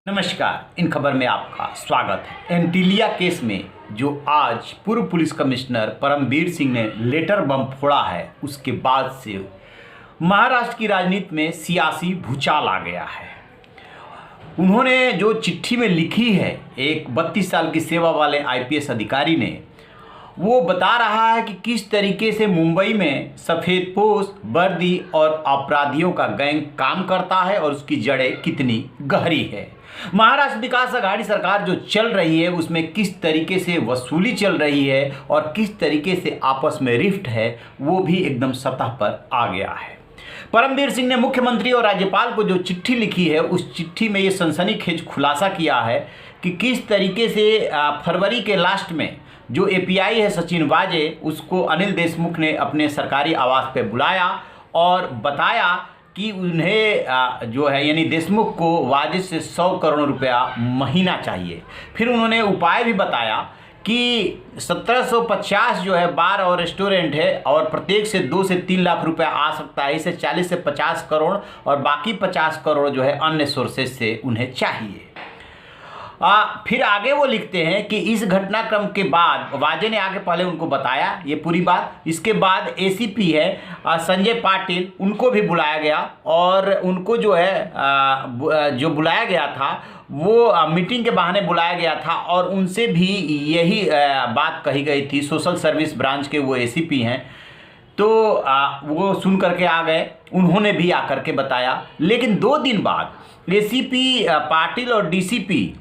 नमस्कार। इन खबर में आपका स्वागत है। एंटीलिया केस में जो आज पूर्व पुलिस कमिश्नर परमबीर सिंह ने लेटर बम फोड़ा है, उसके बाद से महाराष्ट्र की राजनीति में सियासी भूचाल आ गया है। उन्होंने जो चिट्ठी में लिखी है, एक 32 साल की सेवा वाले आईपीएस अधिकारी ने, वो बता रहा है कि किस तरीके से मुंबई में सफ़ेदपोश वर्दी और अपराधियों का गैंग काम करता है और उसकी जड़ें कितनी गहरी है। महाराष्ट्र विकास अघाड़ी सरकार जो चल रही है, उसमें किस तरीके से वसूली चल रही है और किस तरीके से आपस में रिफ्ट है, वो भी एकदम सतह पर आ गया है। परमबीर सिंह ने मुख्यमंत्री और राज्यपाल को जो चिट्ठी लिखी है, उस चिट्ठी में ये सनसनीखेज खुलासा किया है कि किस तरीके से फरवरी के लास्ट में जो एपीआई है सचिन वाजे, उसको अनिल देशमुख ने अपने सरकारी आवास पे बुलाया और बताया कि उन्हें जो है यानी देशमुख को वाजे से 100 करोड़ रुपया महीना चाहिए। फिर उन्होंने उपाय भी बताया कि 1750 जो है बार और रेस्टोरेंट है और प्रत्येक से 2 से 3 लाख रुपया आ सकता है। इसे 40 से 50 करोड़ और बाकी 50 करोड़ जो है अन्य सोर्सेज से उन्हें चाहिए। फिर आगे वो लिखते हैं कि इस घटनाक्रम के बाद वाजे ने आगे पहले उनको बताया ये पूरी बात। इसके बाद एसीपी है संजय पाटिल, उनको भी बुलाया गया और उनको जो है जो बुलाया गया था वो मीटिंग के बहाने बुलाया गया था और उनसे भी यही बात कही गई थी। सोशल सर्विस ब्रांच के वो एसीपी हैं, तो वो सुन करके आ गए, उन्होंने भी आकर के बताया। लेकिन 2 दिन बाद एसीपी पाटिल और डीसीपी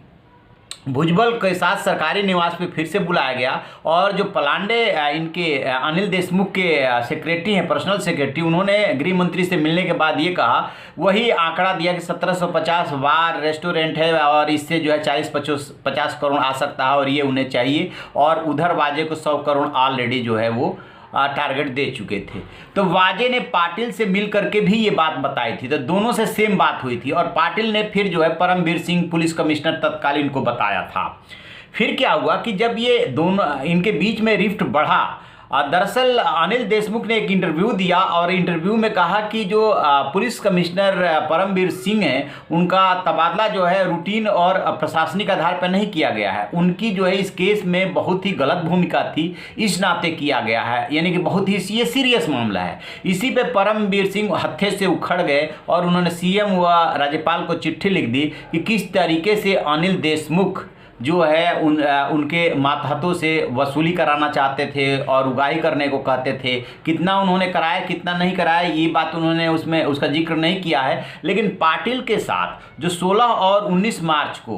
भुजबल के साथ सरकारी निवास पे फिर से बुलाया गया और जो पलांडे इनके अनिल देशमुख के सेक्रेटरी हैं, पर्सनल सेक्रेटरी, उन्होंने गृह मंत्री से मिलने के बाद ये कहा, वही आंकड़ा दिया कि 1750 बार रेस्टोरेंट है और इससे जो है 40-50 करोड़ आ सकता है और ये उन्हें चाहिए। और उधर वाजे को 100 करोड़ ऑलरेडी जो है वो टारगेट दे चुके थे। तो वाजे ने पाटिल से मिल करके भी ये बात बताई थी, तो दोनों से सेम बात हुई थी और पाटिल ने फिर जो है परमबीर सिंह पुलिस कमिश्नर तत्कालीन को बताया था। फिर क्या हुआ कि जब ये दोनों इनके बीच में रिफ्ट बढ़ा, दरअसल अनिल देशमुख ने एक इंटरव्यू दिया और इंटरव्यू में कहा कि जो पुलिस कमिश्नर परमबीर सिंह हैं, उनका तबादला जो है रूटीन और प्रशासनिक आधार पर नहीं किया गया है। उनकी जो है इस केस में बहुत ही गलत भूमिका थी, इस नाते किया गया है, यानी कि बहुत ही ये सीरियस मामला है। इसी पे परमबीर सिंह हत्थे से उखड़ गए और उन्होंने सीएम व राज्यपाल को चिट्ठी लिख दी कि किस तरीके से अनिल देशमुख जो है उनके मातहतों से वसूली कराना चाहते थे और उगाही करने को कहते थे। कितना उन्होंने कराया कितना नहीं कराया ये बात उन्होंने उसमें उसका जिक्र नहीं किया है। लेकिन पाटिल के साथ जो 16 और 19 मार्च को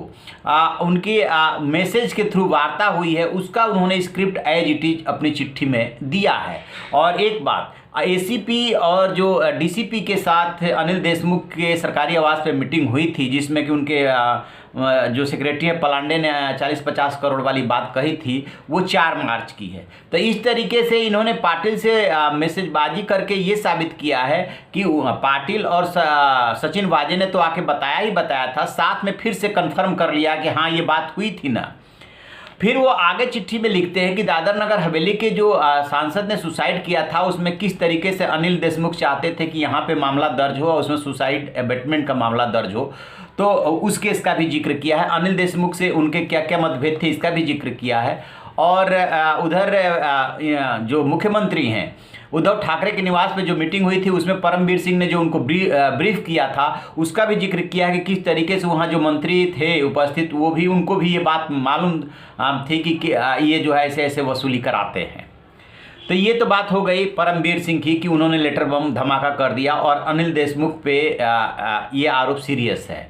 उनके मैसेज के थ्रू वार्ता हुई है, उसका उन्होंने स्क्रिप्ट एज इट इज अपनी चिट्ठी में दिया है। और एक बात, एसीपी और जो डीसीपी के साथ अनिल देशमुख के सरकारी आवास पे मीटिंग हुई थी, जिसमें कि उनके जो सेक्रेटरी है पलांडे ने 40-50 करोड़ वाली बात कही थी, वो 4 मार्च की है। तो इस तरीके से इन्होंने पाटिल से मैसेजबाजी करके ये साबित किया है कि पाटिल और सचिन वाजे ने तो आके बताया था, साथ में फिर से कंफर्म कर लिया कि हाँ ये बात हुई थी ना। फिर वो आगे चिट्ठी में लिखते हैं कि दादर नगर हवेली के जो सांसद ने सुसाइड किया था, उसमें किस तरीके से अनिल देशमुख चाहते थे कि यहाँ पे मामला दर्ज हो और उसमें सुसाइड अबेटमेंट का मामला दर्ज हो, तो उस केस का भी जिक्र किया है। अनिल देशमुख से उनके क्या क्या मतभेद थे, इसका भी जिक्र किया है। और उधर जो मुख्यमंत्री हैं उद्धव ठाकरे के निवास पे जो मीटिंग हुई थी, उसमें परमबीर सिंह ने जो उनको ब्रीफ किया था, उसका भी जिक्र किया है कि किस तरीके से वहाँ जो मंत्री थे उपस्थित, वो भी उनको भी ये बात मालूम थी कि ये जो है ऐसे ऐसे वसूली कराते हैं। तो ये तो बात हो गई परमबीर सिंह की कि उन्होंने लेटर बम धमाका कर दिया और अनिल देशमुख पे ये आरोप सीरियस है।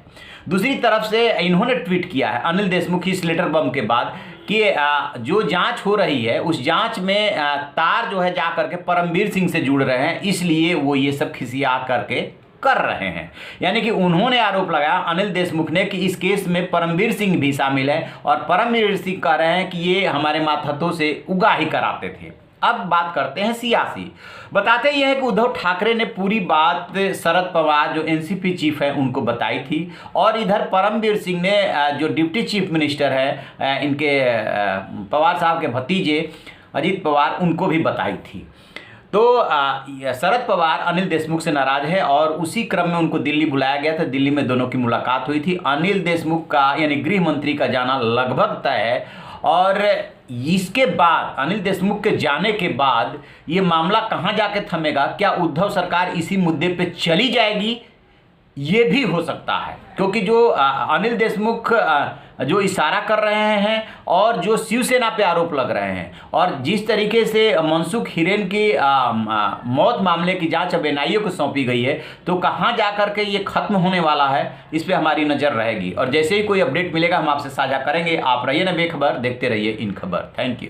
दूसरी तरफ से इन्होंने ट्वीट किया है अनिल देशमुख इस लेटर बम के बाद कि जो जांच हो रही है, उस जांच में तार जो है जा करके परमबीर सिंह से जुड़ रहे हैं, इसलिए वो ये सब खिसिया करके कर रहे हैं। यानी कि उन्होंने आरोप लगाया अनिल देशमुख ने कि इस केस में परमबीर सिंह भी शामिल है और परमबीर सिंह कह रहे हैं कि ये हमारे मातहतों से उगाही कराते थे। अब बात करते हैं सियासी। बताते ये है कि उद्धव ठाकरे ने पूरी बात शरद पवार जो एनसीपी चीफ है उनको बताई थी और इधर परमबीर सिंह ने जो डिप्टी चीफ मिनिस्टर है इनके पवार साहब के भतीजे अजीत पवार, उनको भी बताई थी। तो शरद पवार अनिल देशमुख से नाराज है और उसी क्रम में उनको दिल्ली बुलाया गया था। दिल्ली में दोनों की मुलाकात हुई थी। अनिल देशमुख का यानी गृह मंत्री का जाना लगभग तय है और इसके बाद अनिल देशमुख के जाने के बाद ये मामला कहां जाके थमेगा, क्या उद्धव सरकार इसी मुद्दे पे चली जाएगी, ये भी हो सकता है। क्योंकि जो अनिल देशमुख जो इशारा कर रहे हैं और जो शिवसेना पे आरोप लग रहे हैं और जिस तरीके से मनसुख हिरेन की मौत मामले की जांच अब एनआईए को सौंपी गई है, तो कहां जाकर के ये खत्म होने वाला है, इस पे हमारी नज़र रहेगी। और जैसे ही कोई अपडेट मिलेगा हम आपसे साझा करेंगे। आप रहिए ना बेखबर, देखते रहिए इन खबर। Thank you.